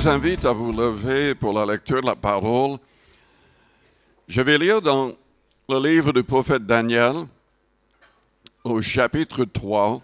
vous invite à vous lever pour la lecture de la parole. Je vais lire dans le livre du prophète Daniel, au chapitre 3.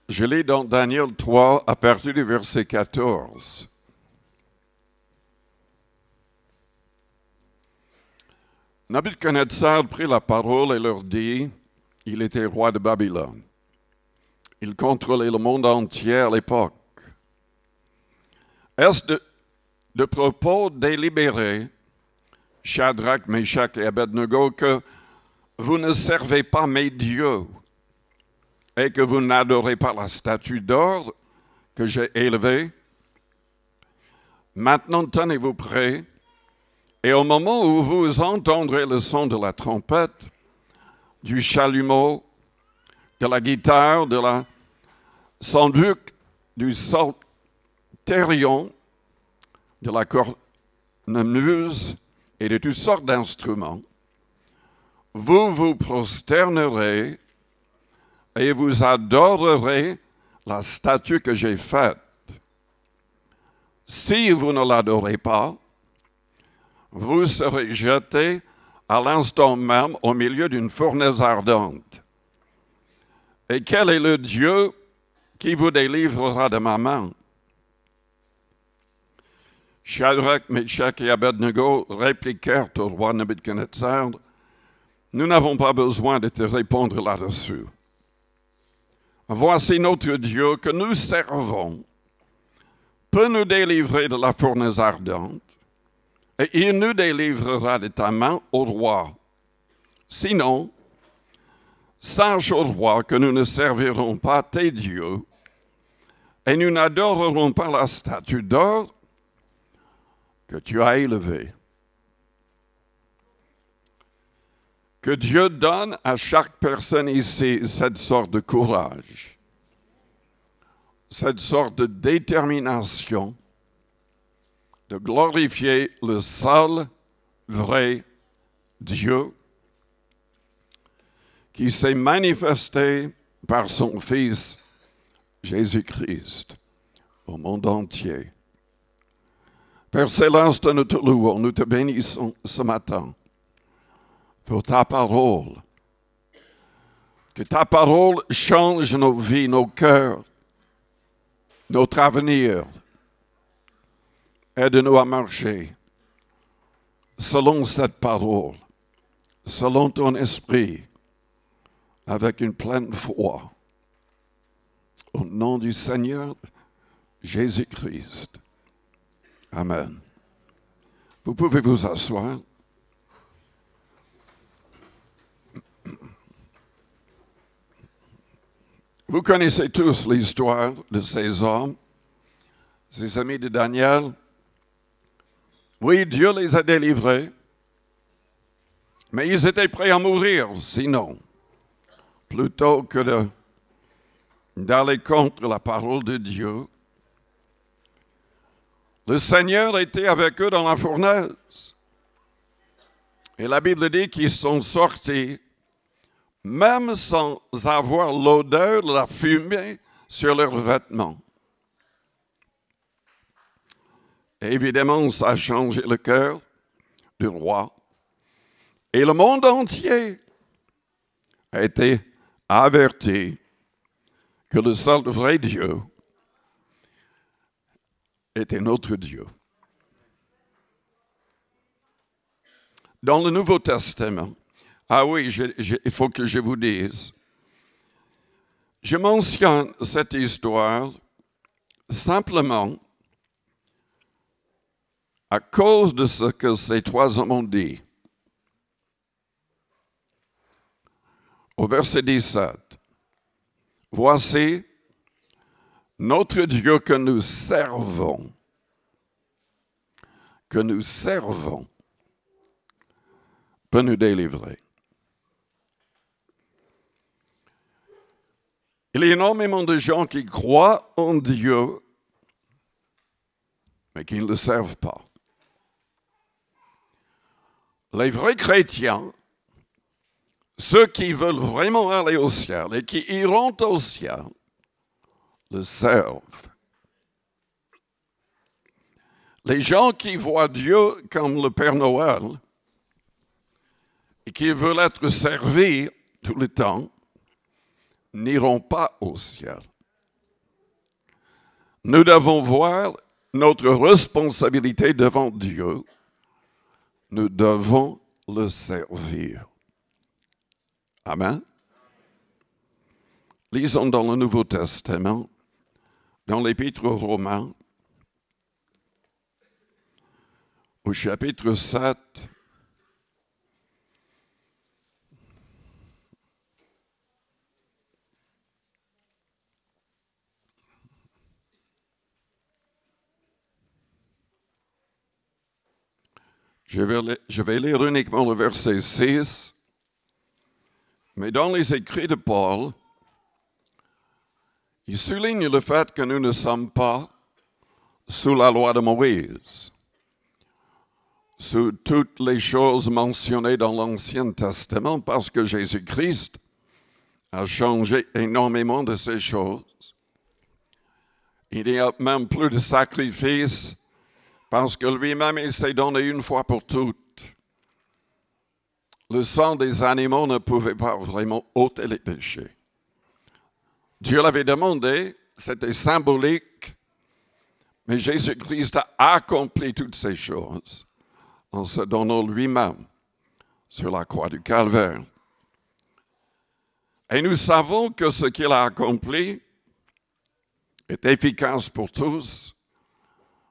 Je lis dans Daniel 3 à partir du verset 14. Nabuchodonosor prit la parole et leur dit, il était roi de Babylone. Il contrôlait le monde entier à l'époque. Est-ce de propos délibérés, Shadrach, Meshach et Abednego, que vous ne servez pas mes dieux et que vous n'adorez pas la statue d'or que j'ai élevée? Maintenant, tenez-vous prêts, et au moment où vous entendrez le son de la trompette, du chalumeau, de la guitare, de la sanduc, du psalterion, de la cornemuse et de toutes sortes d'instruments, vous vous prosternerez et vous adorerez la statue que j'ai faite. Si vous ne l'adorez pas, vous serez jetés à l'instant même au milieu d'une fournaise ardente. Et quel est le Dieu qui vous délivrera de ma main? Shadrach, Meshach et Abednego répliquèrent au roi Nabuchodonosor, nous n'avons pas besoin de te répondre là-dessus. Voici notre Dieu que nous servons peut nous délivrer de la fournaise ardente, et il nous délivrera de ta main au roi. Sinon, sache au roi que nous ne servirons pas tes dieux, et nous n'adorerons pas la statue d'or que tu as élevée. Que Dieu donne à chaque personne ici cette sorte de courage, cette sorte de détermination de glorifier le seul vrai Dieu qui s'est manifesté par son Fils Jésus-Christ au monde entier. Père Céleste, nous te louons, nous te bénissons ce matin pour ta parole. Que ta parole change nos vies, nos cœurs, notre avenir. Aide-nous à marcher selon cette parole, selon ton esprit, avec une pleine foi. Au nom du Seigneur Jésus-Christ. Amen. Vous pouvez vous asseoir. Vous connaissez tous l'histoire de ces hommes, ces amis de Daniel. Oui, Dieu les a délivrés, mais ils étaient prêts à mourir, sinon, plutôt que d'aller contre la parole de Dieu. Le Seigneur était avec eux dans la fournaise. Et la Bible dit qu'ils sont sortis, même sans avoir l'odeur de la fumée sur leurs vêtements. Et évidemment, ça a changé le cœur du roi. Et le monde entier a été averti que le seul vrai Dieu était notre Dieu. Dans le Nouveau Testament, il faut que je vous dise, je mentionne cette histoire simplement à cause de ce que ces trois hommes ont dit. Au verset 17, voici notre Dieu que nous servons, peut nous délivrer. Il y a énormément de gens qui croient en Dieu, mais qui ne le servent pas. Les vrais chrétiens, ceux qui veulent vraiment aller au ciel et qui iront au ciel, le servent. Les gens qui voient Dieu comme le Père Noël et qui veulent être servis tout le temps, n'iront pas au ciel. Nous devons voir notre responsabilité devant Dieu. Nous devons le servir. Amen. Lisons dans le Nouveau Testament, dans l'Épître aux Romains, au chapitre 7, je vais lire uniquement le verset 6, mais dans les écrits de Paul, il souligne le fait que nous ne sommes pas sous la loi de Moïse, sous toutes les choses mentionnées dans l'Ancien Testament, parce que Jésus-Christ a changé énormément de ces choses. Il n'y a même plus de sacrifices, parce que lui-même, il s'est donné une fois pour toutes. Le sang des animaux ne pouvait pas vraiment ôter les péchés. Dieu l'avait demandé, c'était symbolique, mais Jésus-Christ a accompli toutes ces choses en se donnant lui-même sur la croix du Calvaire. Et nous savons que ce qu'il a accompli est efficace pour tous,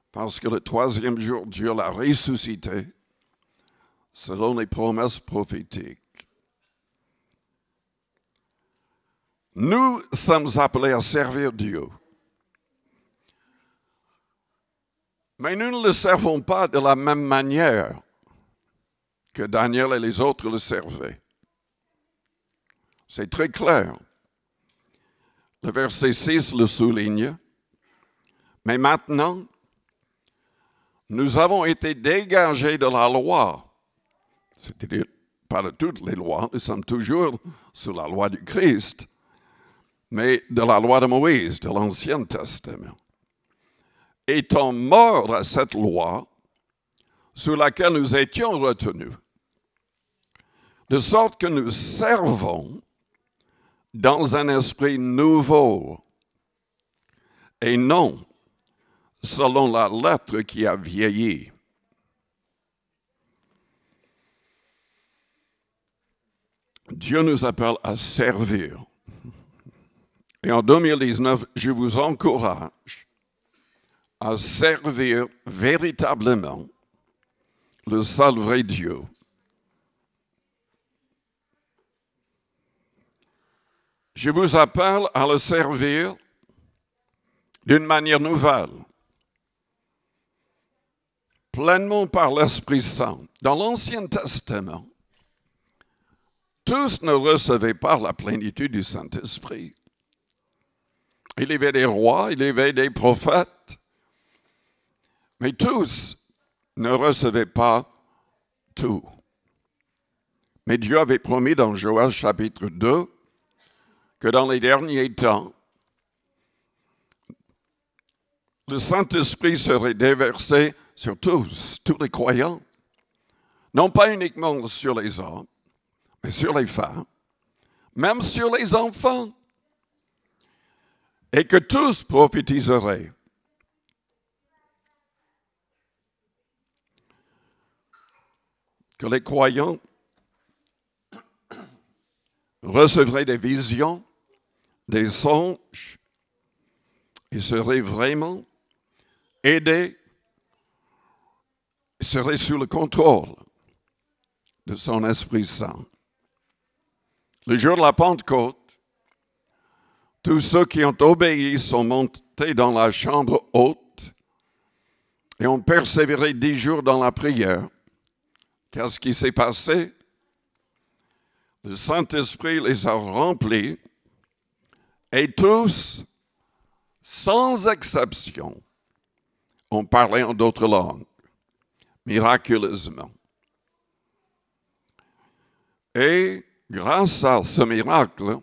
parce que le troisième jour, Dieu l'a ressuscité selon les promesses prophétiques. Nous sommes appelés à servir Dieu. Mais nous ne le servons pas de la même manière que Daniel et les autres le servaient. C'est très clair. Le verset 6 le souligne. Mais maintenant, nous avons été dégagés de la loi, c'est-à-dire pas de toutes les lois, nous sommes toujours sous la loi du Christ, mais de la loi de Moïse, de l'Ancien Testament. Étant morts à cette loi sous laquelle nous étions retenus, de sorte que nous servons dans un esprit nouveau et non selon la lettre qui a vieilli. Dieu nous appelle à servir. Et en 2019, je vous encourage à servir véritablement le seul vrai Dieu. Je vous appelle à le servir d'une manière nouvelle, pleinement par l'Esprit Saint. Dans l'Ancien Testament, tous ne recevaient pas la plénitude du Saint-Esprit. Il y avait des rois, il y avait des prophètes, mais tous ne recevaient pas tout. Mais Dieu avait promis dans Joël chapitre 2 que dans les derniers temps, le Saint-Esprit serait déversé sur tous les croyants, non pas uniquement sur les hommes, mais sur les femmes, même sur les enfants, et que tous prophétiseraient. Que les croyants recevraient des visions, des songes, et seraient vraiment aidés, seraient sous le contrôle de son Esprit Saint. Le jour de la Pentecôte, tous ceux qui ont obéi sont montés dans la chambre haute et ont persévéré 10 jours dans la prière. Qu'est-ce qui s'est passé? le Saint-Esprit les a remplis et tous, sans exception, ont parlé en d'autres langues, miraculeusement. Et grâce à ce miracle,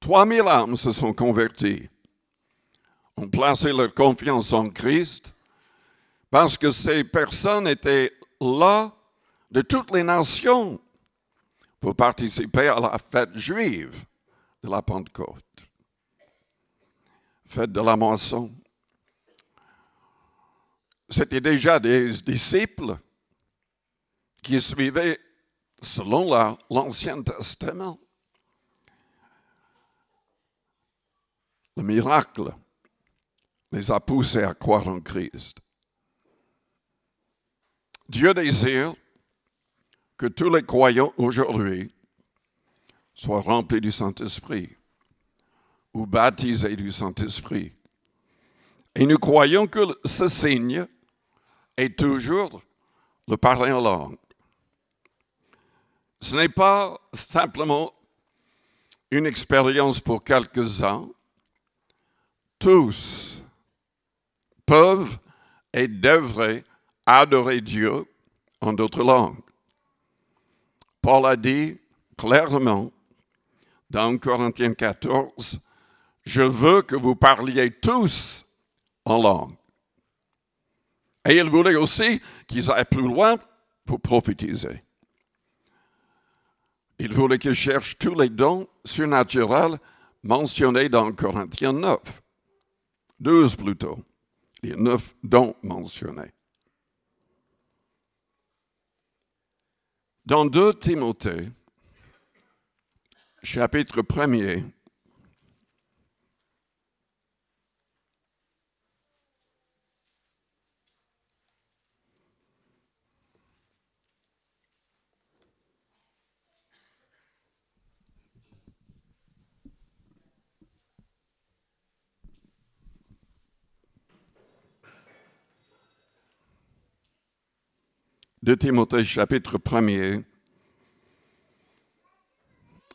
3000 âmes se sont converties, ont placé leur confiance en Christ, parce que ces personnes étaient là de toutes les nations pour participer à la fête juive de la Pentecôte, fête de la moisson. C'était déjà des disciples qui suivaient selon l'Ancien Testament. Le miracle les a poussés à croire en Christ. Dieu désire que tous les croyants aujourd'hui soient remplis du Saint-Esprit ou baptisés du Saint-Esprit. Et nous croyons que ce signe est toujours le parler en langue. Ce n'est pas simplement une expérience pour quelques-uns. Tous peuvent et devraient adorer Dieu en d'autres langues. Paul a dit clairement dans 1 Corinthiens 14, « Je veux que vous parliez tous en langue. » Et il voulait aussi qu'ils aillent plus loin pour prophétiser. Il voulait qu'ils cherchent tous les dons surnaturels mentionnés dans Corinthiens 9. 12 plutôt. Il y a 9 dons mentionnés. Dans 2 Timothée, chapitre 1er, de Timothée, chapitre 1er,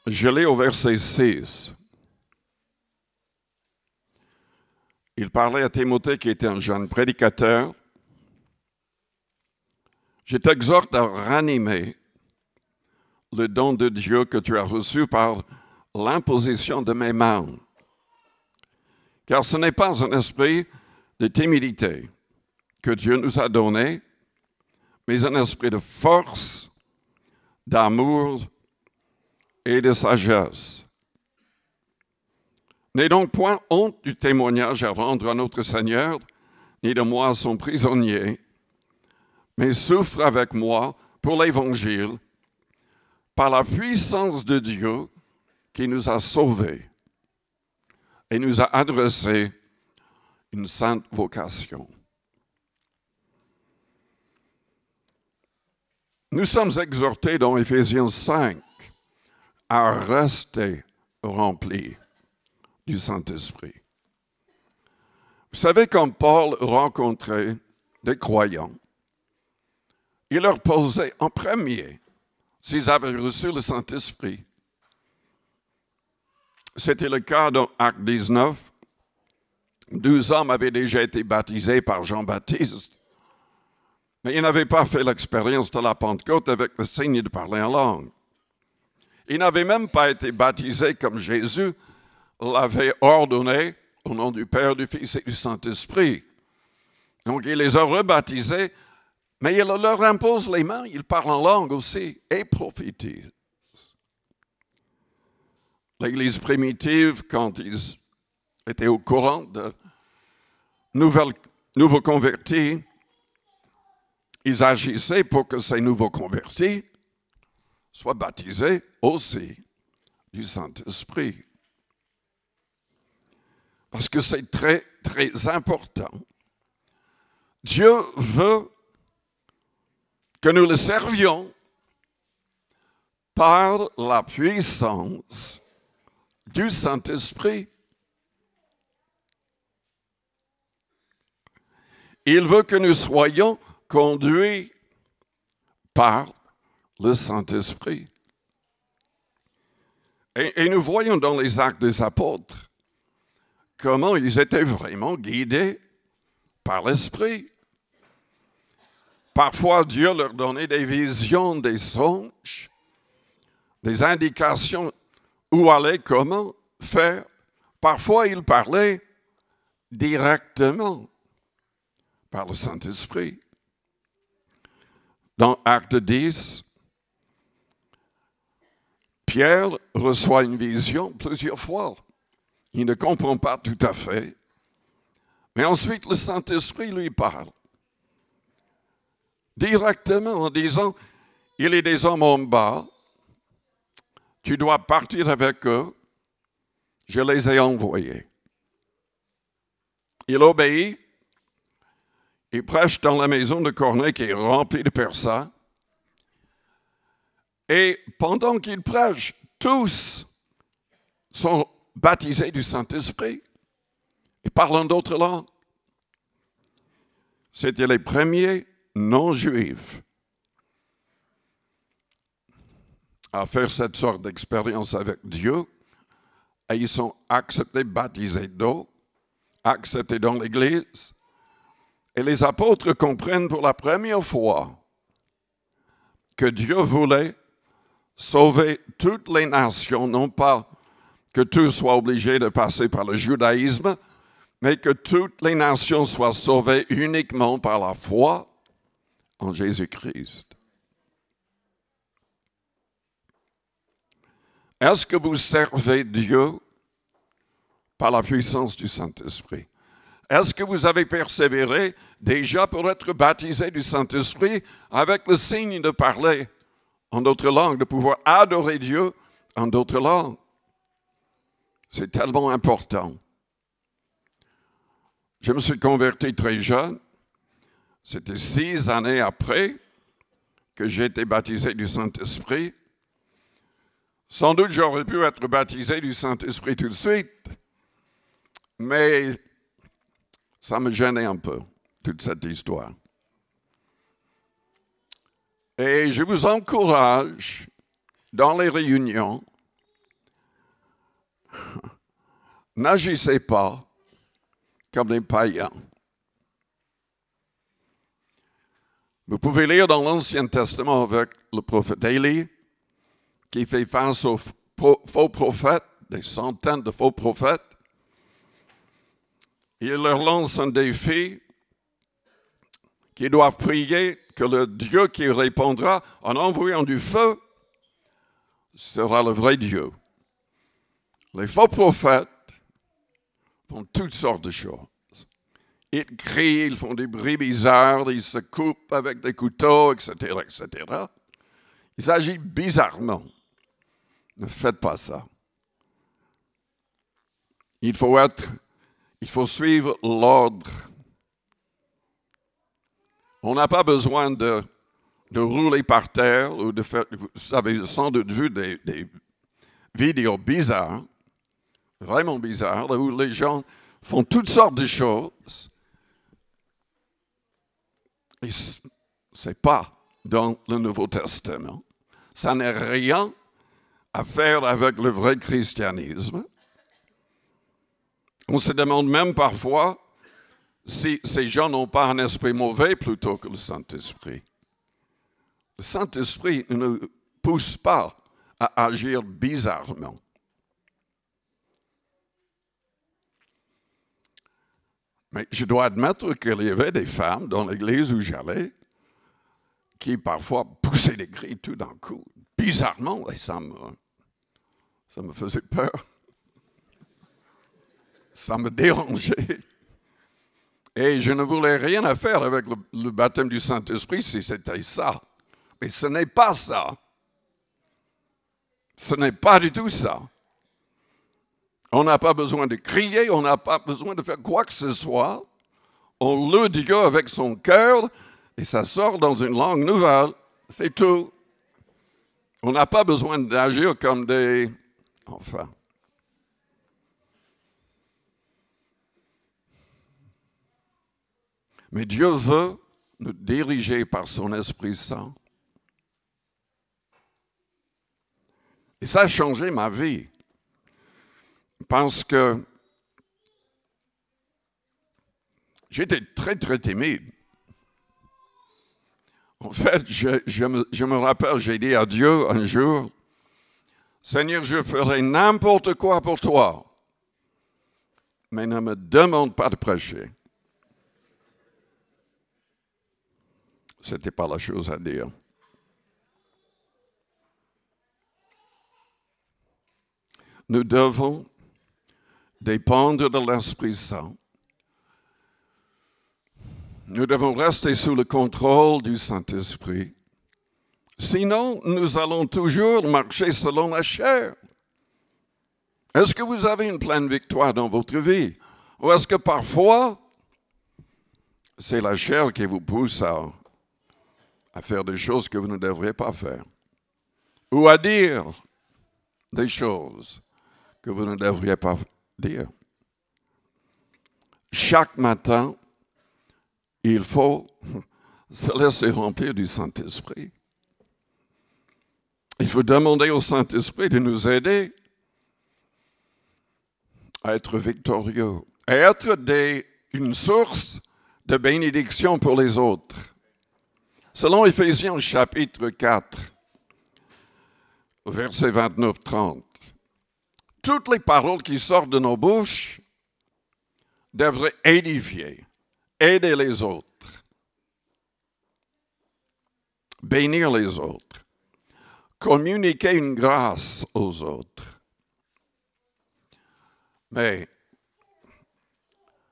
je lis au verset 6. Il parlait à Timothée qui était un jeune prédicateur. Je t'exhorte à ranimer le don de Dieu que tu as reçu par l'imposition de mes mains. Car ce n'est pas un esprit de timidité que Dieu nous a donné, mais un esprit de force, d'amour et de sagesse. N'aie donc point honte du témoignage à rendre à notre Seigneur, ni de moi son prisonnier, mais souffre avec moi pour l'Évangile, par la puissance de Dieu qui nous a sauvés et nous a adressé une sainte vocation. Nous sommes exhortés dans Éphésiens 5 à rester remplis du Saint-Esprit. Vous savez, quand Paul rencontrait des croyants, il leur posait en premier s'ils avaient reçu le Saint-Esprit. C'était le cas dans Actes 19. 12 hommes avaient déjà été baptisés par Jean-Baptiste, mais ils n'avaient pas fait l'expérience de la Pentecôte avec le signe de parler en langue. Ils n'avaient même pas été baptisés comme Jésus l'avait ordonné au nom du Père, du Fils et du Saint-Esprit. Donc il les a rebaptisés, mais il leur impose les mains, ils parlent en langue aussi et prophétisent. L'Église primitive, quand ils étaient au courant de nouveaux convertis, ils agissaient pour que ces nouveaux convertis soient baptisés aussi du Saint-Esprit. Parce que c'est très, très important. Dieu veut que nous le servions par la puissance du Saint-Esprit. Il veut que nous soyons conduits par le Saint-Esprit. Et nous voyons dans les actes des apôtres comment ils étaient vraiment guidés par l'Esprit. Parfois, Dieu leur donnait des visions, des songes, des indications où aller, comment faire. Parfois, il parlait directement par le Saint-Esprit. Dans Acte 10, Pierre reçoit une vision plusieurs fois. Il ne comprend pas tout à fait. Mais ensuite, le Saint-Esprit lui parle directement en disant, il y a des hommes en bas, tu dois partir avec eux, je les ai envoyés. Il obéit, il prêche dans la maison de Corneille qui est remplie de personnes. Et pendant qu'il prêche, tous sont baptisés du Saint-Esprit et parlent d'autres langues. C'était les premiers non-juifs à faire cette sorte d'expérience avec Dieu. Et ils sont acceptés, baptisés d'eau, acceptés dans l'Église. Et les apôtres comprennent pour la première fois que Dieu voulait sauver toutes les nations, non pas que tous soient obligés de passer par le judaïsme, mais que toutes les nations soient sauvées uniquement par la foi en Jésus-Christ. Est-ce que vous servez Dieu par la puissance du Saint-Esprit? Est-ce que vous avez persévéré déjà pour être baptisé du Saint-Esprit avec le signe de parler en d'autres langues, de pouvoir adorer Dieu en d'autres langues? C'est tellement important. Je me suis converti très jeune. C'était 6 années après que j'ai été baptisé du Saint-Esprit. Sans doute, j'aurais pu être baptisé du Saint-Esprit tout de suite, mais ça me gênait un peu, toute cette histoire. Et je vous encourage, dans les réunions, n'agissez pas comme des païens. Vous pouvez lire dans l'Ancien Testament avec le prophète Élie, qui fait face aux faux prophètes, des centaines de faux prophètes. Il leur lance un défi qu'ils doivent prier que le Dieu qui répondra en envoyant du feu sera le vrai Dieu. Les faux prophètes font toutes sortes de choses. Ils crient, ils font des bruits bizarres, ils se coupent avec des couteaux, etc., etc. Ils agissent bizarrement. Ne faites pas ça. Il faut suivre l'ordre. On n'a pas besoin de rouler par terre ou de faire. Vous avez sans doute vu des vidéos bizarres, vraiment bizarres, où les gens font toutes sortes de choses. Et ce n'est pas dans le Nouveau Testament. Ça n'a rien à faire avec le vrai christianisme. On se demande même parfois si ces gens n'ont pas un esprit mauvais plutôt que le Saint-Esprit. Le Saint-Esprit ne nous pousse pas à agir bizarrement. Mais je dois admettre qu'il y avait des femmes dans l'église où j'allais qui parfois poussaient des cris tout d'un coup, bizarrement, et ça me faisait peur. Ça me dérangeait. Et je ne voulais rien à faire avec le baptême du Saint-Esprit si c'était ça. Mais ce n'est pas ça. Ce n'est pas du tout ça. On n'a pas besoin de crier, on n'a pas besoin de faire quoi que ce soit. On loue Dieu avec son cœur et ça sort dans une langue nouvelle. C'est tout. On n'a pas besoin d'agir comme des... Enfin. Mais Dieu veut nous diriger par son Esprit Saint. Et Et ça a changé ma vie. Parce que j'étais très, très timide. En fait, je me rappelle, j'ai dit à Dieu un jour, Seigneur, je ferai n'importe quoi pour toi, mais ne me demande pas de prêcher. Ce n'était pas la chose à dire. Nous devons dépendre de l'Esprit Saint. Nous devons rester sous le contrôle du Saint-Esprit. Sinon, nous allons toujours marcher selon la chair. Est-ce que vous avez une pleine victoire dans votre vie? Ou est-ce que parfois, c'est la chair qui vous pousse à faire des choses que vous ne devriez pas faire? Ou à dire des choses que vous ne devriez pas dire? Chaque matin, il faut se laisser remplir du Saint-Esprit. Il faut demander au Saint-Esprit de nous aider à être victorieux, à être une source de bénédiction pour les autres. Selon Éphésiens chapitre 4, versets 29-30, toutes les paroles qui sortent de nos bouches devraient édifier, aider les autres, bénir les autres, communiquer une grâce aux autres. Mais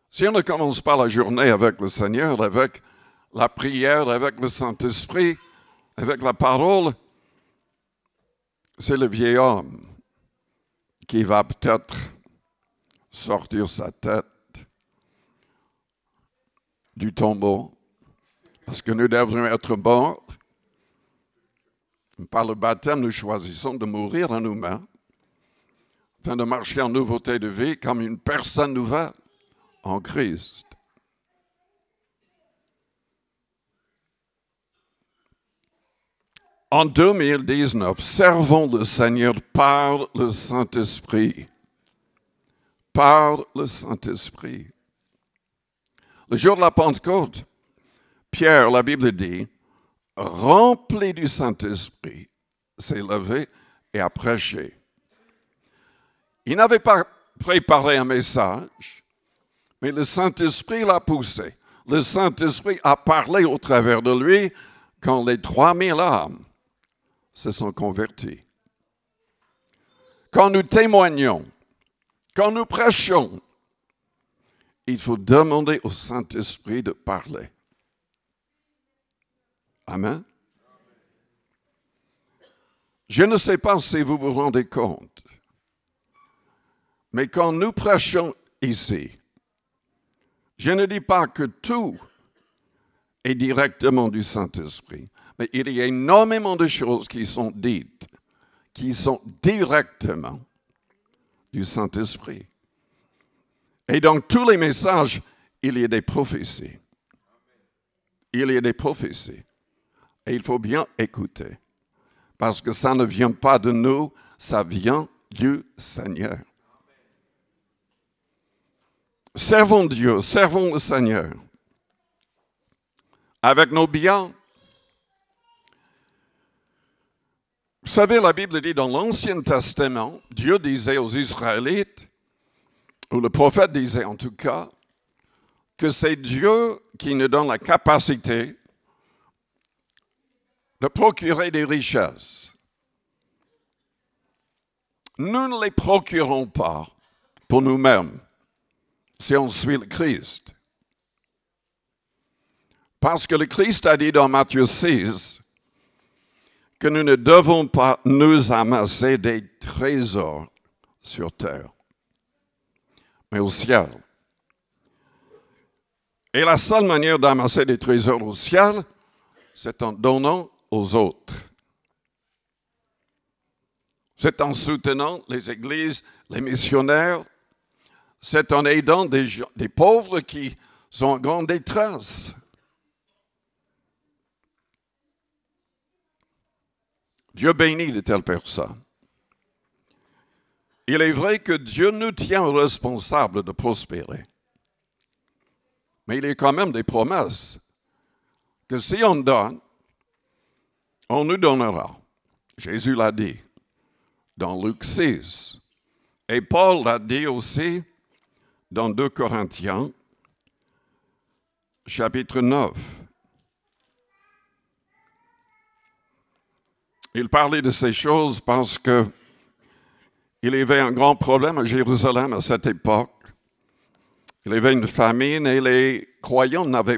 si on ne commence pas la journée avec le Seigneur, avec la prière, avec le Saint-Esprit, avec la parole, c'est le vieil homme qui va peut-être sortir sa tête du tombeau, parce que nous devrions être morts. Par le baptême, nous choisissons de mourir en nous-mêmes, afin de marcher en nouveauté de vie comme une personne nouvelle en Christ. En 2019, servons le Seigneur par le Saint-Esprit. Par le Saint-Esprit. Le jour de la Pentecôte, Pierre, la Bible dit, rempli du Saint-Esprit, s'est levé et a prêché. Il n'avait pas préparé un message, mais le Saint-Esprit l'a poussé. Le Saint-Esprit a parlé au travers de lui quand les 3000 âmes se sont converties. Quand nous témoignons, quand nous prêchons, il faut demander au Saint-Esprit de parler. Amen. Je ne sais pas si vous vous rendez compte, mais quand nous prêchons ici, je ne dis pas que tout est directement du Saint-Esprit, mais il y a énormément de choses qui sont dites, qui sont directement du Saint-Esprit. Et dans tous les messages, il y a des prophéties. Il y a des prophéties. Et il faut bien écouter. Parce que ça ne vient pas de nous, ça vient du Seigneur. Servons Dieu, servons le Seigneur. Avec nos biens. Vous savez, la Bible dit dans l'Ancien Testament, Dieu disait aux Israélites, ou le prophète disait en tout cas, que c'est Dieu qui nous donne la capacité de procurer des richesses. Nous ne les procurons pas pour nous-mêmes si on suit le Christ. Parce que le Christ a dit dans Matthieu 6 que nous ne devons pas nous amasser des trésors sur terre, mais au ciel. Et la seule manière d'amasser des trésors au ciel, c'est en donnant aux autres. C'est en soutenant les églises, les missionnaires. C'est en aidant des pauvres qui sont en grande détresse. Dieu bénit de telles personnes. il est vrai que Dieu nous tient responsables de prospérer. Mais il y a quand même des promesses que si on donne, on nous donnera. Jésus l'a dit dans Luc 6. Et Paul l'a dit aussi dans 2 Corinthiens, chapitre 9. Il parlait de ces choses parce qu'il y avait un grand problème à Jérusalem à cette époque. Il y avait une famine et les croyants n'avaient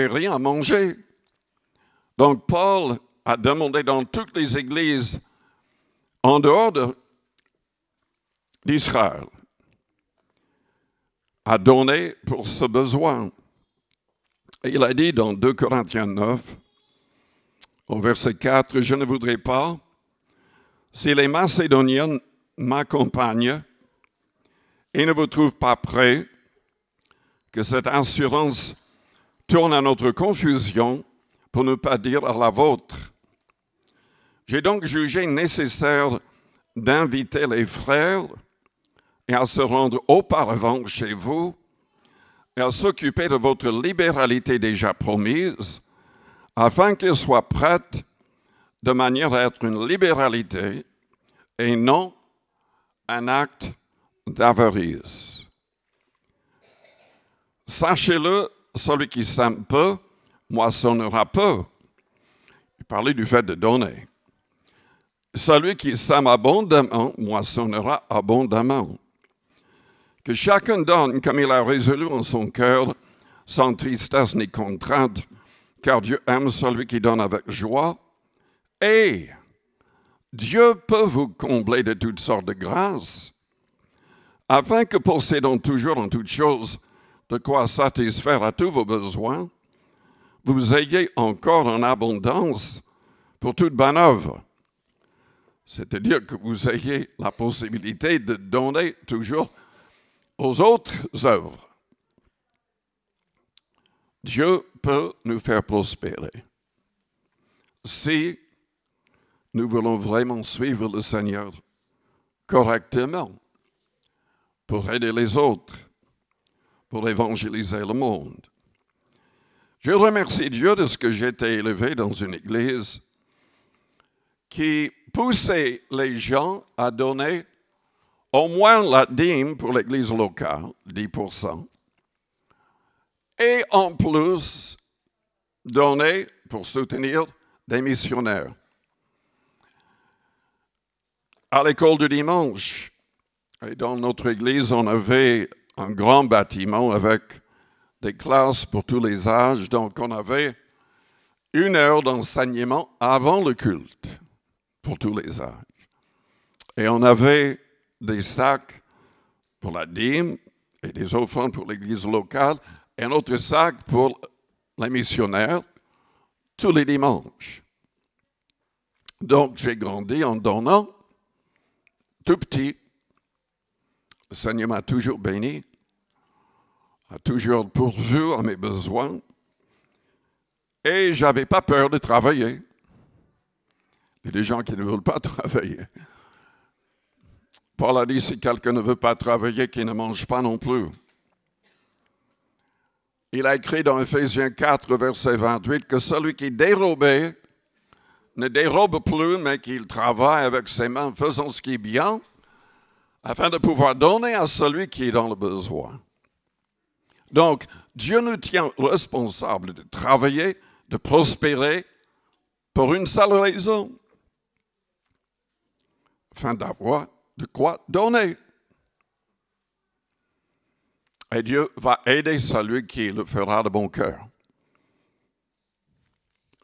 rien à manger. Donc Paul a demandé dans toutes les églises en dehors d'Israël à donner pour ce besoin. Et il a dit dans 2 Corinthiens 9, au verset 4, « Je ne voudrais pas, si les Macédoniens m'accompagnent et ne vous trouvent pas prêts, que cette assurance tourne à notre confusion, pour ne pas dire à la vôtre. J'ai donc jugé nécessaire d'inviter les frères et à se rendre auparavant chez vous et à s'occuper de votre libéralité déjà promise, afin qu'elle soit prête de manière à être une libéralité et non un acte d'avarice. Sachez-le, celui qui sème peu, moissonnera peu. Il parlait du fait de donner. Celui qui sème abondamment, moissonnera abondamment. Que chacun donne comme il a résolu en son cœur, sans tristesse ni contrainte, car Dieu aime celui qui donne avec joie. Et Dieu peut vous combler de toutes sortes de grâces, afin que possédant toujours en toutes choses de quoi satisfaire à tous vos besoins, vous ayez encore en abondance pour toute bonne œuvre. C'est-à-dire que vous ayez la possibilité de donner toujours aux autres œuvres. Dieu peut nous faire prospérer si nous voulons vraiment suivre le Seigneur correctement pour aider les autres, pour évangéliser le monde. Je remercie Dieu de ce que j'ai été élevé dans une église qui poussait les gens à donner au moins la dîme pour l'église locale, 10%, et en plus donner pour soutenir des missionnaires. À l'école du dimanche, et dans notre église, on avait un grand bâtiment avec des classes pour tous les âges. Donc, on avait 1 heure d'enseignement avant le culte pour tous les âges. Et on avait des sacs pour la dîme et des offrandes pour l'église locale et un autre sac pour les missionnaires tous les dimanches. Donc, j'ai grandi en donnant tout petit. Le Seigneur m'a toujours béni, a toujours pourvu à mes besoins, et je n'avais pas peur de travailler. Il y a des gens qui ne veulent pas travailler. Paul a dit, si quelqu'un ne veut pas travailler, qu'il ne mange pas non plus. Il a écrit dans Ephésiens 4, verset 28, que celui qui dérobait ne dérobe plus, mais qu'il travaille avec ses mains, faisant ce qui est bien, afin de pouvoir donner à celui qui est dans le besoin. Donc, Dieu nous tient responsables de travailler, de prospérer pour une seule raison, afin d'avoir de quoi donner. Et Dieu va aider celui qui le fera de bon cœur,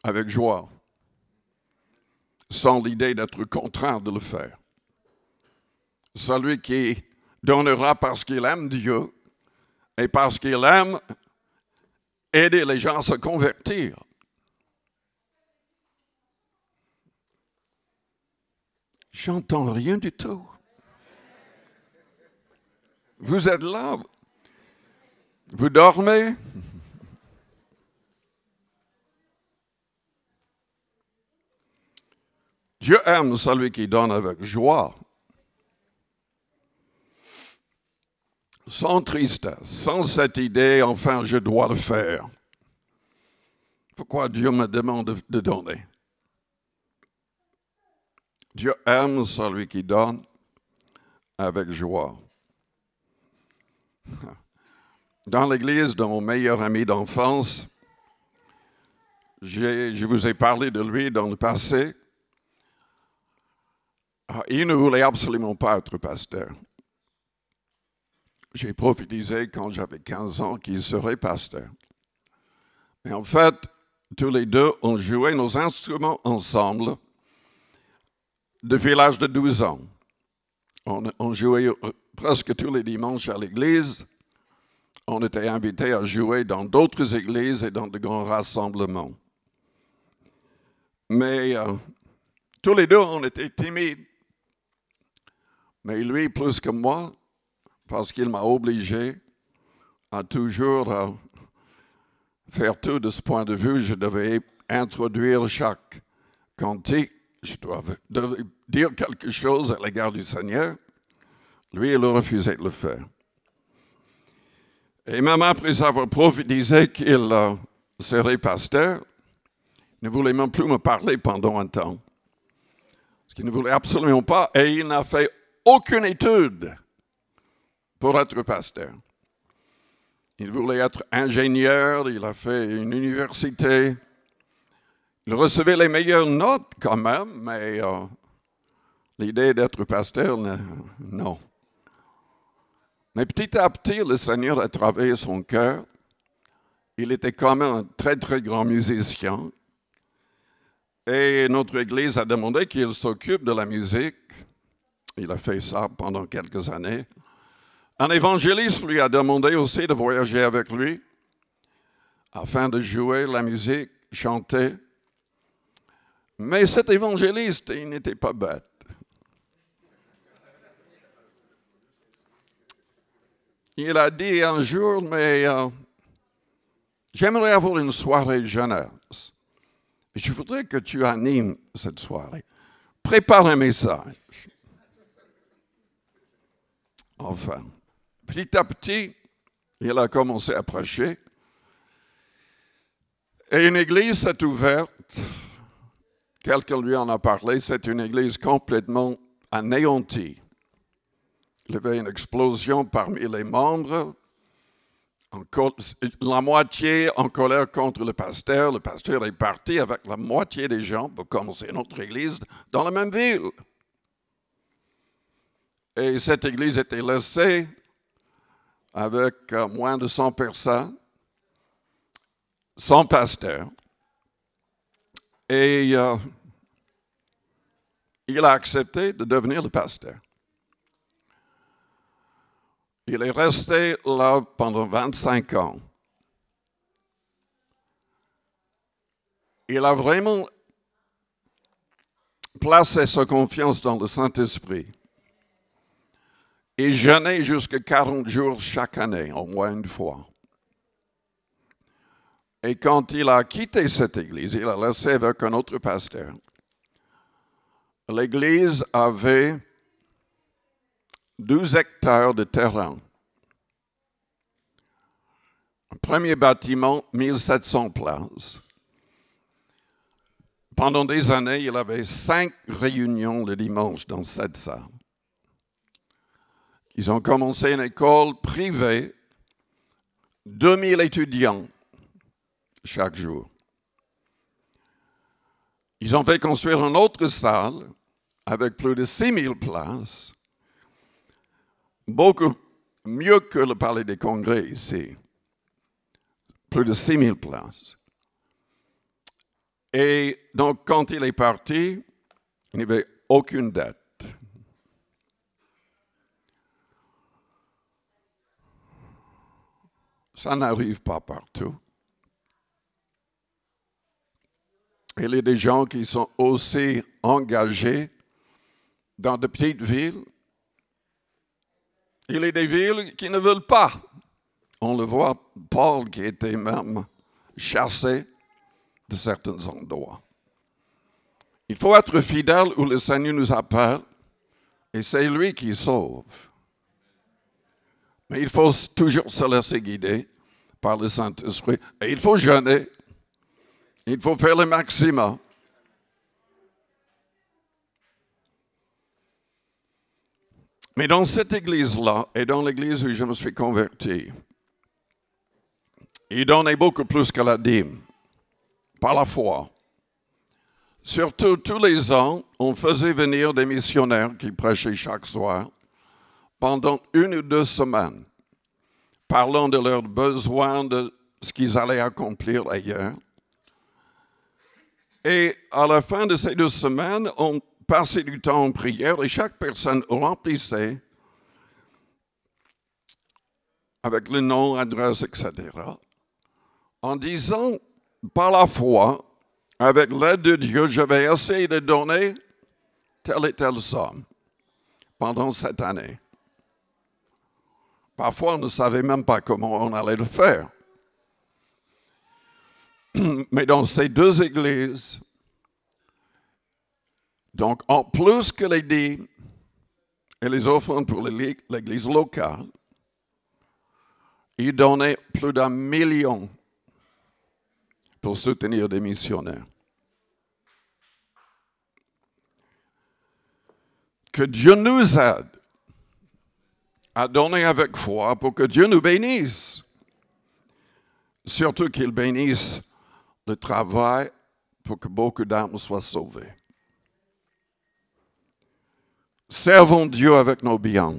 avec joie, sans l'idée d'être contraint de le faire. Celui qui donnera parce qu'il aime Dieu et parce qu'il aime aider les gens à se convertir. J'entends rien du tout. Vous êtes là. Vous dormez. Dieu aime celui qui donne avec joie. sans tristesse, sans cette idée, enfin, je dois le faire. Pourquoi Dieu me demande de donner? Dieu aime celui qui donne avec joie. Dans l'église de mon meilleur ami d'enfance, je vous ai parlé de lui dans le passé. Il ne voulait absolument pas être pasteur. J'ai prophétisé quand j'avais 15 ans qu'il serait pasteur. Mais en fait, tous les deux, on jouait nos instruments ensemble depuis l'âge de 12 ans. On jouait presque tous les dimanches à l'église. On était invités à jouer dans d'autres églises et dans de grands rassemblements. Mais tous les deux, on était timides. Mais lui, plus que moi, parce qu'il m'a obligé à toujours faire tout de ce point de vue. Je devais introduire chaque cantique. Je devais dire quelque chose à l'égard du Seigneur. Lui, il a refusé de le faire. Et même après avoir prophétisé qu'il serait pasteur, il ne voulait même plus me parler pendant un temps. Parce qu'il ne voulait absolument pas, et il n'a fait aucune étude pour être pasteur. Il voulait être ingénieur, il a fait une université. Il recevait les meilleures notes quand même, mais l'idée d'être pasteur, non. Mais petit à petit, le Seigneur a travaillé son cœur. Il était quand même un très, très grand musicien. Et notre Église a demandé qu'il s'occupe de la musique. Il a fait ça pendant quelques années. Un évangéliste lui a demandé aussi de voyager avec lui afin de jouer la musique, chanter. Mais cet évangéliste, il n'était pas bête. Il a dit un jour, mais j'aimerais avoir une soirée jeunesse. Je voudrais que tu animes cette soirée. Prépare un message. Enfin, petit à petit, il a commencé à prêcher. Et une église s'est ouverte. Quelqu'un lui en a parlé. C'est une église complètement anéantie. Il y avait une explosion parmi les membres. La moitié en colère contre le pasteur. Le pasteur est parti avec la moitié des gens pour commencer notre église dans la même ville. Et cette église était laissée avec moins de 100 personnes, sans pasteur. Et il a accepté de devenir le pasteur. Il est resté là pendant 25 ans. Il a vraiment placé sa confiance dans le Saint-Esprit. Il jeûnait jusqu'à 40 jours chaque année, au moins une fois. Et quand il a quitté cette église, il a laissé avec un autre pasteur. L'église avait 12 hectares de terrain. Un premier bâtiment, 1700 places. Pendant des années, il avait 5 réunions le dimanche dans cette salle. Ils ont commencé une école privée, 2000 étudiants chaque jour. Ils ont fait construire une autre salle avec plus de 6000 places, beaucoup mieux que le palais des congrès ici. Plus de 6000 places. Et donc, quand il est parti, il n'y avait aucune dette. Ça n'arrive pas partout. Il y a des gens qui sont aussi engagés dans de petites villes. Il y a des villes qui ne veulent pas. On le voit, Paul qui était même chassé de certains endroits. Il faut être fidèle où le Seigneur nous appelle et c'est lui qui sauve. Mais il faut toujours se laisser guider par le Saint-Esprit. Et il faut jeûner. Il faut faire le maximum. Mais dans cette église-là, et dans l'église où je me suis converti, il donnait beaucoup plus que la dîme, par la foi. Surtout, tous les ans, on faisait venir des missionnaires qui prêchaient chaque soir pendant 1 ou 2 semaines, parlant de leurs besoins, de ce qu'ils allaient accomplir ailleurs. Et à la fin de ces 2 semaines, on passait du temps en prière et chaque personne remplissait avec le nom, adresse, etc., en disant, par la foi, avec l'aide de Dieu, je vais essayer de donner telle et telle somme pendant cette année. Parfois, on ne savait même pas comment on allait le faire. Mais dans ces 2 églises, donc en plus que les dîmes et les offrandes pour l'église locale, ils donnaient plus d'1 million pour soutenir des missionnaires. Que Dieu nous aide à donner avec foi pour que Dieu nous bénisse. Surtout qu'il bénisse le travail pour que beaucoup d'âmes soient sauvées. Servons Dieu avec nos biens.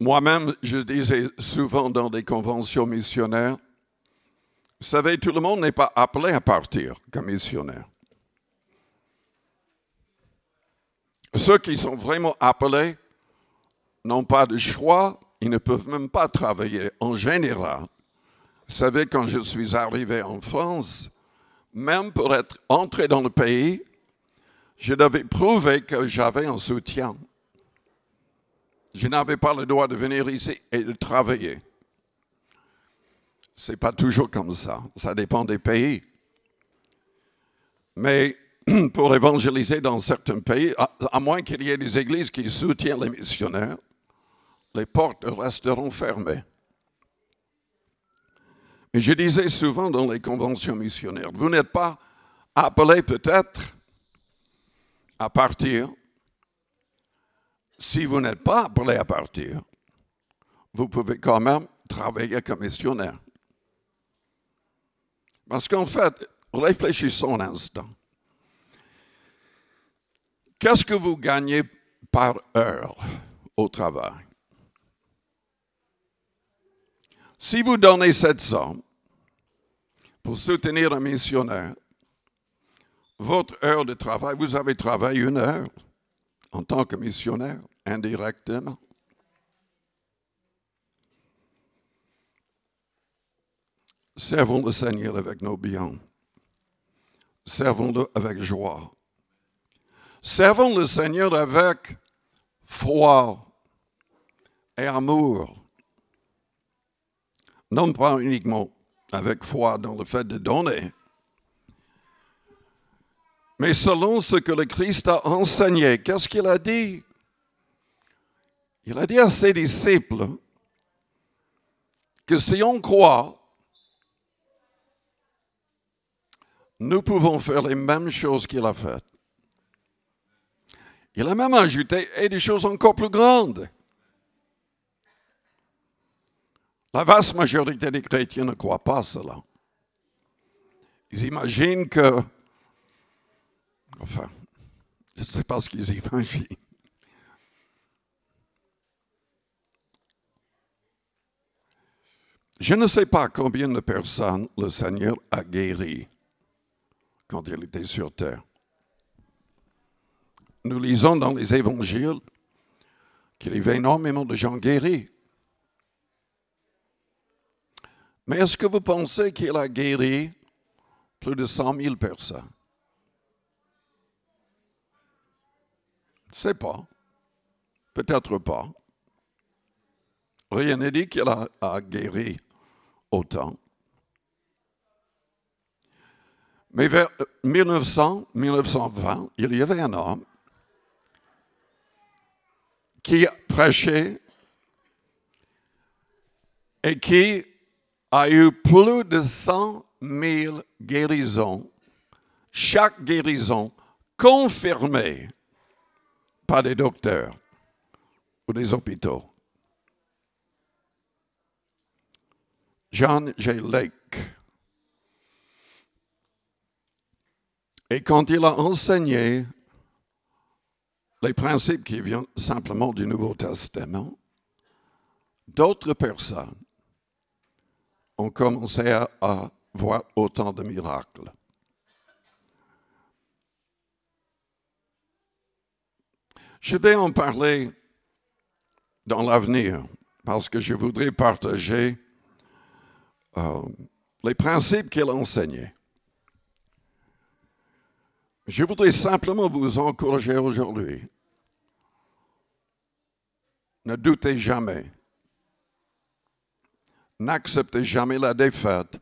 Moi-même, je disais souvent dans des conventions missionnaires, vous savez, tout le monde n'est pas appelé à partir comme missionnaire. Ceux qui sont vraiment appelés n'ont pas de choix, ils ne peuvent même pas travailler en général. Vous savez, quand je suis arrivé en France, même pour être entré dans le pays, je devais prouver que j'avais un soutien. Je n'avais pas le droit de venir ici et de travailler. Ce n'est pas toujours comme ça. Ça dépend des pays. Mais pour évangéliser dans certains pays, à moins qu'il y ait des églises qui soutiennent les missionnaires, les portes resteront fermées. Mais je disais souvent dans les conventions missionnaires, vous n'êtes pas appelés peut-être à partir. Si vous n'êtes pas appelé à partir, vous pouvez quand même travailler comme missionnaire. Parce qu'en fait, réfléchissons un instant. Qu'est-ce que vous gagnez par heure au travail? Si vous donnez cette somme pour soutenir un missionnaire, votre heure de travail, vous avez travaillé 1 heure en tant que missionnaire, indirectement. Servons le Seigneur avec nos biens. Servons-le avec joie. Servons le Seigneur avec foi et amour. Non pas uniquement avec foi dans le fait de donner, mais selon ce que le Christ a enseigné. Qu'est-ce qu'il a dit? Il a dit à ses disciples que si on croit, nous pouvons faire les mêmes choses qu'il a faites. Il a même ajouté et des choses encore plus grandes. La vaste majorité des chrétiens ne croient pas cela. Ils imaginent que, enfin, je ne sais pas ce qu'ils imaginent. Je ne sais pas combien de personnes le Seigneur a guéri quand il était sur terre. Nous lisons dans les évangiles qu'il y avait énormément de gens guéris. Mais est-ce que vous pensez qu'il a guéri plus de 100 000 personnes? Je ne sais pas. Peut-être pas. Rien n'est dit qu'il a guéri autant. Mais vers 1900, 1920, il y avait un homme qui prêchait et qui a eu plus de 100 000 guérisons, chaque guérison confirmée par des docteurs ou des hôpitaux. John J. Lake. Et quand il a enseigné les principes qui viennent simplement du Nouveau Testament, d'autres personnes ont commencé à voir autant de miracles. Je vais en parler dans l'avenir parce que je voudrais partager les principes qu'il enseignait. Je voudrais simplement vous encourager aujourd'hui. Ne doutez jamais. N'acceptez jamais la défaite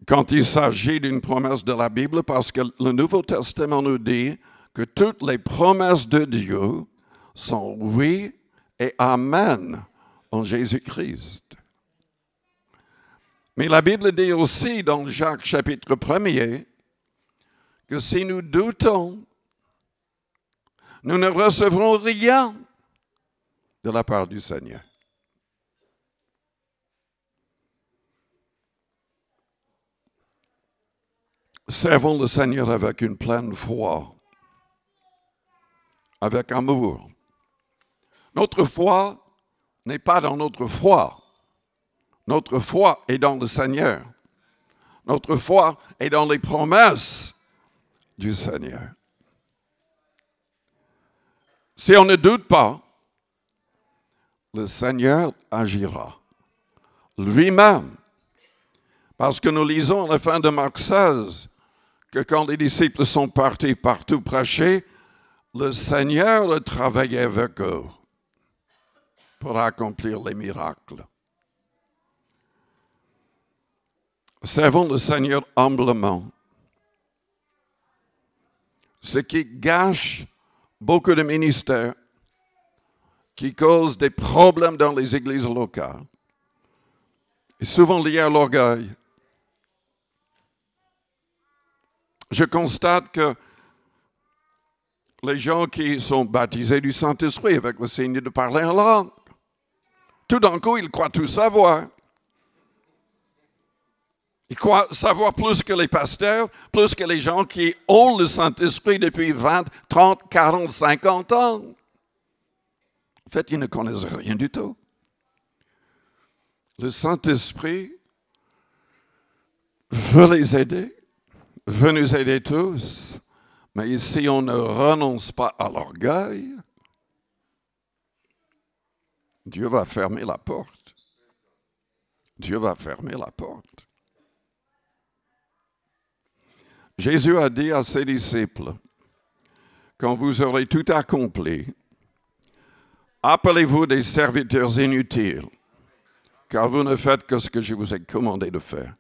quand il s'agit d'une promesse de la Bible, parce que le Nouveau Testament nous dit que toutes les promesses de Dieu sont oui et amen en Jésus-Christ. Mais la Bible dit aussi dans Jacques chapitre 1er que si nous doutons, nous ne recevrons rien de la part du Seigneur. Servons le Seigneur avec une pleine foi, avec amour. Notre foi n'est pas dans notre foi. Notre foi est dans le Seigneur. Notre foi est dans les promesses du Seigneur. Si on ne doute pas, le Seigneur agira lui-même. Parce que nous lisons à la fin de Marc 16 que quand les disciples sont partis partout prêcher, le Seigneur a travaillé avec eux pour accomplir les miracles. Servons le Seigneur humblement. Ce qui gâche beaucoup de ministères, qui cause des problèmes dans les églises locales, est souvent lié à l'orgueil. Je constate que les gens qui sont baptisés du Saint-Esprit avec le signe de parler en langue, tout d'un coup, ils croient tout savoir. Ils croient savoir plus que les pasteurs, plus que les gens qui ont le Saint-Esprit depuis 20, 30, 40, 50 ans. En fait, ils ne connaissent rien du tout. Le Saint-Esprit veut les aider, veut nous aider tous, mais si on ne renonce pas à l'orgueil, Dieu va fermer la porte. Dieu va fermer la porte. Jésus a dit à ses disciples, quand vous aurez tout accompli, appelez-vous des serviteurs inutiles, car vous ne faites que ce que je vous ai commandé de faire.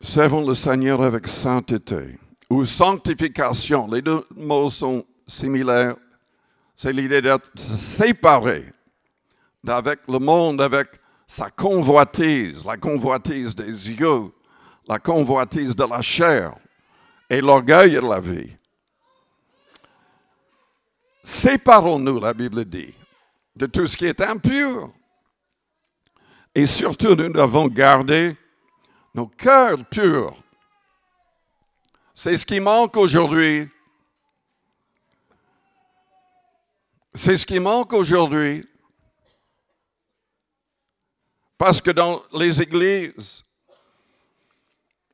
Servons le Seigneur avec sainteté ou sanctification. Les deux mots sont similaires. C'est l'idée d'être séparé d'avec le monde, avec sa convoitise, la convoitise des yeux, la convoitise de la chair et l'orgueil de la vie. Séparons-nous, la Bible dit, de tout ce qui est impur. Et surtout, nous devons garder nos cœurs purs. C'est ce qui manque aujourd'hui. C'est ce qui manque aujourd'hui. Parce que dans les églises,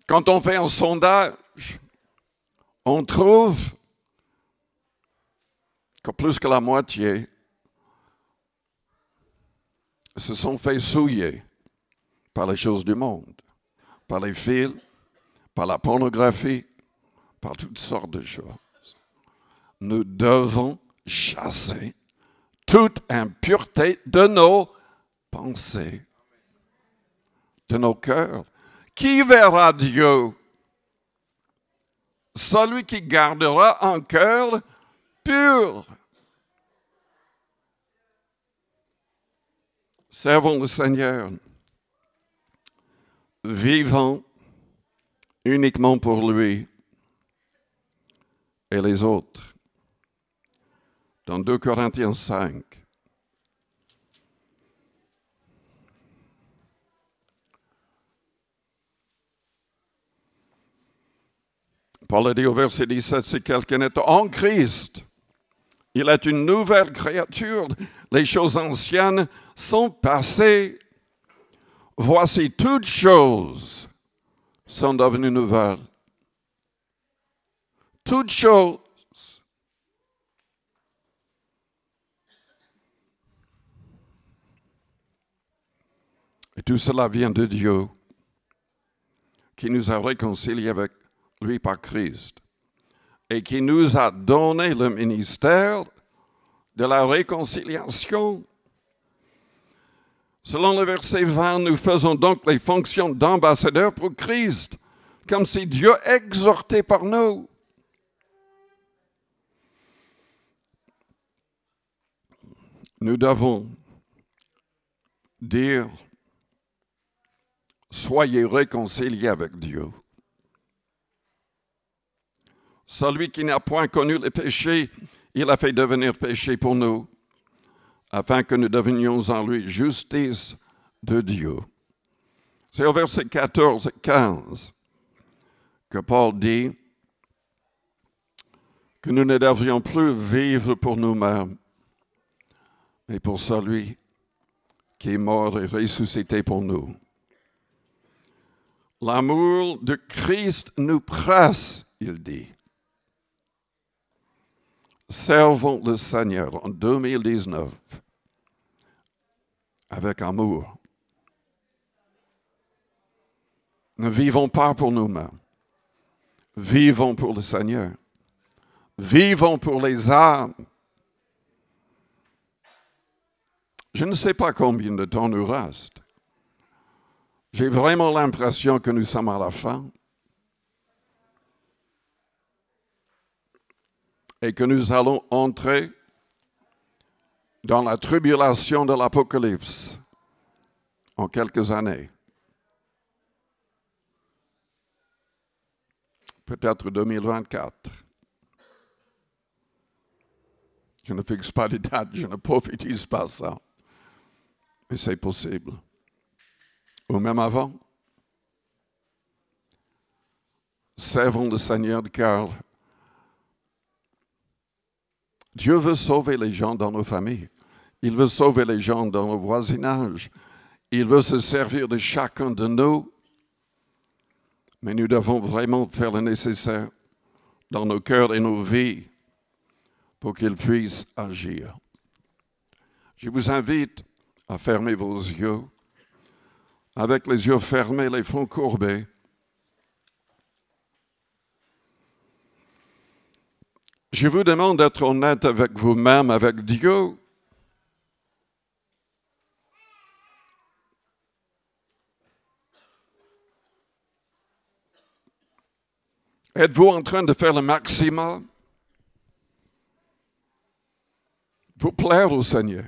quand on fait un sondage, on trouve que plus que la moitié se sont fait souiller par les choses du monde, par les films, par la pornographie, par toutes sortes de choses. Nous devons chasser toute impureté de nos pensées, de nos cœurs. Qui verra Dieu celui qui gardera un cœur pur. Servons le Seigneur, vivons uniquement pour lui et les autres. Dans 2 Corinthiens 5, Paul a dit au verset 17, si quelqu'un est en Christ, il est une nouvelle créature. Les choses anciennes sont passées. Voici toutes choses sont devenues nouvelles. Toutes choses. Et tout cela vient de Dieu, qui nous a réconciliés avec lui par Christ, et qui nous a donné le ministère de la réconciliation. Selon le verset 20, nous faisons donc les fonctions d'ambassadeurs pour Christ, comme si Dieu exhortait par nous. Nous devons dire, soyez réconciliés avec Dieu. Celui qui n'a point connu le péché, il a fait devenir péché pour nous, afin que nous devenions en lui justice de Dieu. C'est au verset 14 et 15 que Paul dit que nous ne devrions plus vivre pour nous-mêmes, mais pour celui qui est mort et ressuscité pour nous. L'amour de Christ nous presse, il dit. Servons le Seigneur en 2019 avec amour. Ne vivons pas pour nous-mêmes. Vivons pour le Seigneur. Vivons pour les âmes. Je ne sais pas combien de temps nous reste. J'ai vraiment l'impression que nous sommes à la fin et que nous allons entrer dans la tribulation de l'Apocalypse en quelques années. Peut-être 2024. Je ne fixe pas de date, je ne prophétise pas ça. Mais c'est possible. Ou même avant. Servons le Seigneur car Dieu veut sauver les gens dans nos familles. Il veut sauver les gens dans nos voisinages. Il veut se servir de chacun de nous. Mais nous devons vraiment faire le nécessaire dans nos cœurs et nos vies pour qu'il puisse agir. Je vous invite à fermer vos yeux. Avec les yeux fermés, les fronts courbés. Je vous demande d'être honnête avec vous-même, avec Dieu. Êtes-vous en train de faire le maximum pour plaire au Seigneur,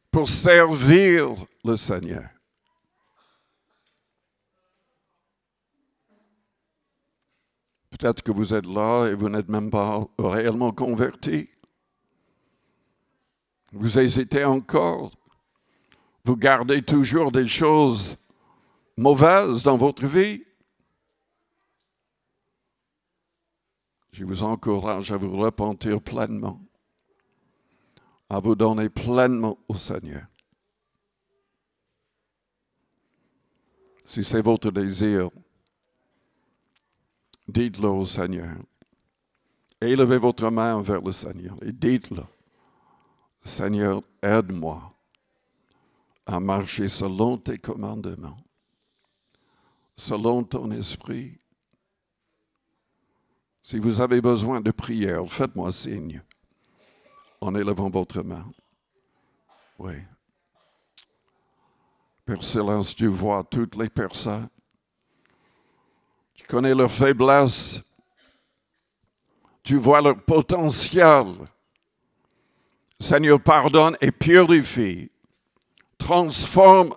pour servir le Seigneur? Peut-être que vous êtes là et vous n'êtes même pas réellement converti. Vous hésitez encore. Vous gardez toujours des choses mauvaises dans votre vie. Je vous encourage à vous repentir pleinement, à vous donner pleinement au Seigneur. Si c'est votre désir, dites-le au Seigneur. Élevez votre main vers le Seigneur et dites-le. Seigneur, aide-moi à marcher selon tes commandements, selon ton esprit. Si vous avez besoin de prière, faites-moi signe en élevant votre main. Oui. Père Céleste, tu vois toutes les personnes Tu connais leurs faiblesses. Tu vois leur potentiel. Seigneur, pardonne et purifie. Transforme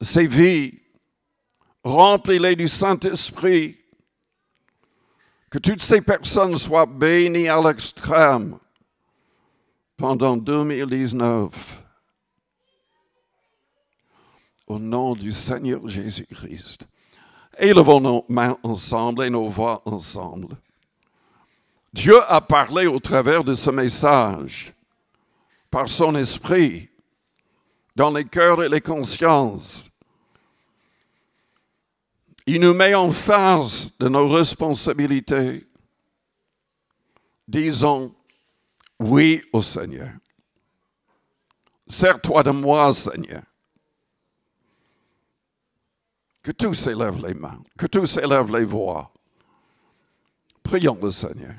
ces vies. Remplis-les du Saint-Esprit. Que toutes ces personnes soient bénies à l'extrême pendant 2019. Au nom du Seigneur Jésus-Christ. Élevons nos mains ensemble et nos voix ensemble. Dieu a parlé au travers de ce message, par son esprit, dans les cœurs et les consciences. Il nous met en face de nos responsabilités. Disons oui au Seigneur. Sers-toi de moi, Seigneur. Que tous élèvent les mains, que tous élèvent les voix. Prions le Seigneur.